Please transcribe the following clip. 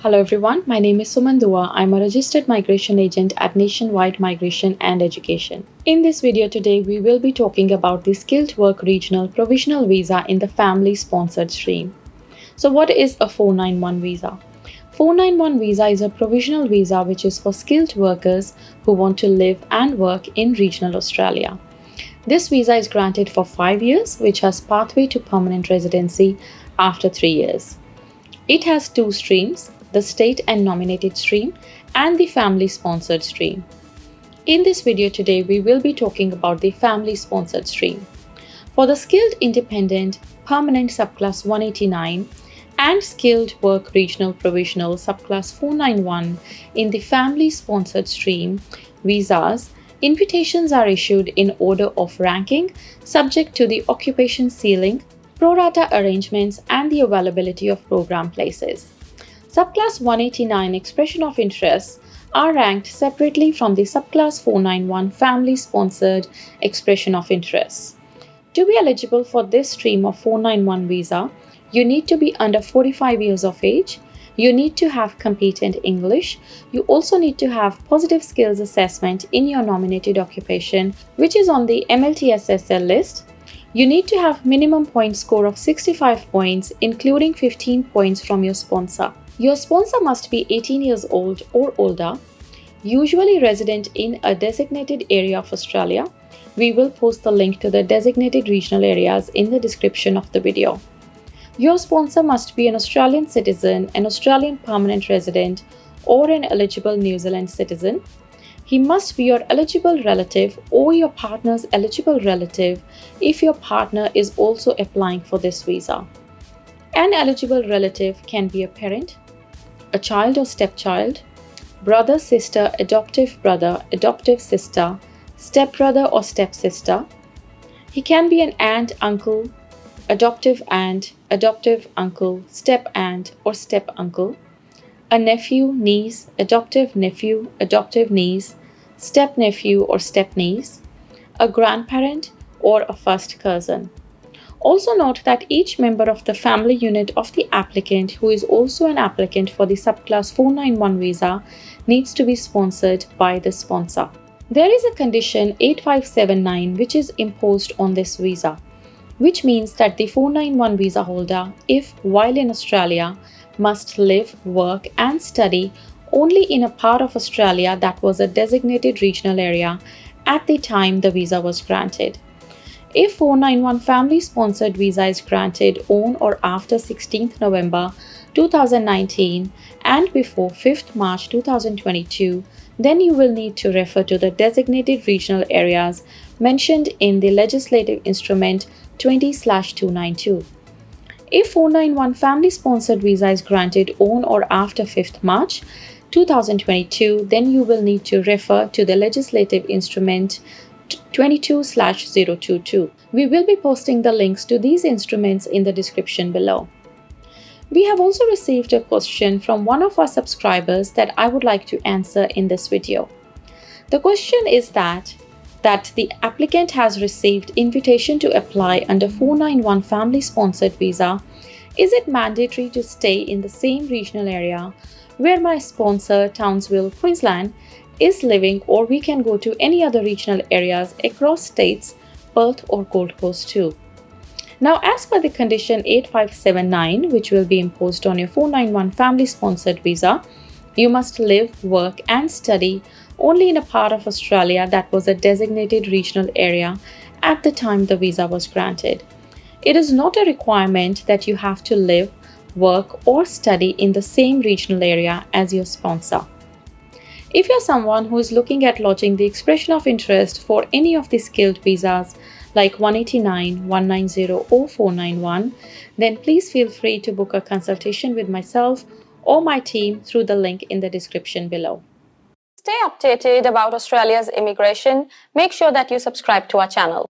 Hello everyone, my name is Suman Dua. I'm a registered migration agent at Nationwide Migration and Education. In this video today, we will be talking about the Skilled Work Regional Provisional Visa in the Family Sponsored stream. So what is a 491 visa? 491 visa is a provisional visa which is for skilled workers who want to live and work in regional Australia. This visa is granted for 5 years, which has pathway to permanent residency after 3 years. It has two streams, the state and nominated stream and the family sponsored stream. In this video today, we will be talking about the family sponsored stream. For the skilled independent permanent subclass 189 and skilled work regional provisional subclass 491 in the family sponsored stream visas, invitations are issued in order of ranking subject to the occupation ceiling, pro rata arrangements and the availability of program places. Subclass 189 expression of interests are ranked separately from the subclass 491 family sponsored expression of interests. To be eligible for this stream of 491 visa, you need to be under 45 years of age, you need to have competent English, you also need to have positive skills assessment in your nominated occupation, which is on the MLTSSL list. You need to have minimum point score of 65 points, including 15 points from your sponsor. Your sponsor must be 18 years old or older, usually resident in a designated area of Australia. We will post the link to the designated regional areas in the description of the video. Your sponsor must be an Australian citizen, an Australian permanent resident, or an eligible New Zealand citizen. He must be your eligible relative or your partner's eligible relative if your partner is also applying for this visa. An eligible relative can be a parent, a child or stepchild, brother, sister, adoptive brother, adoptive sister, stepbrother or stepsister. He can be an aunt, uncle, adoptive uncle, step aunt or step uncle, a nephew, niece, adoptive niece, step nephew or step niece, a grandparent or a first cousin. Also note that each member of the family unit of the applicant who is also an applicant for the subclass 491 visa needs to be sponsored by the sponsor. There is a condition 8579 which is imposed on this visa, which means that the 491 visa holder, if while in Australia, must live, work and study only in a part of Australia that was a designated regional area at the time the visa was granted. If 491 family sponsored visa is granted on or after 16th November 2019 and before 5th March 2022, then you will need to refer to the designated regional areas mentioned in the legislative instrument 20/292. If 491 family sponsored visa is granted on or after 5th March 2022, then you will need to refer to the legislative instrument 22/022. We will be posting the links to these instruments in the description below. We have also received a question from one of our subscribers that I would like to answer in this video. The question is that the applicant has received invitation to apply under 491 family sponsored visa. Is it mandatory to stay in the same regional area where my sponsor, Townsville, Queensland, is living, or we can go to any other regional areas across states, Perth or Gold Coast too? Now, as per the condition 8579, which will be imposed on your 491 family sponsored visa, you must live, work and study only in a part of Australia that was a designated regional area at the time the visa was granted. It is not a requirement that you have to live, work or study in the same regional area as your sponsor. If you're someone who is looking at lodging the expression of interest for any of the skilled visas like 189, 190 or 491, then please feel free to book a consultation with myself or my team through the link in the description below. Stay updated about Australia's immigration. Make sure that you subscribe to our channel.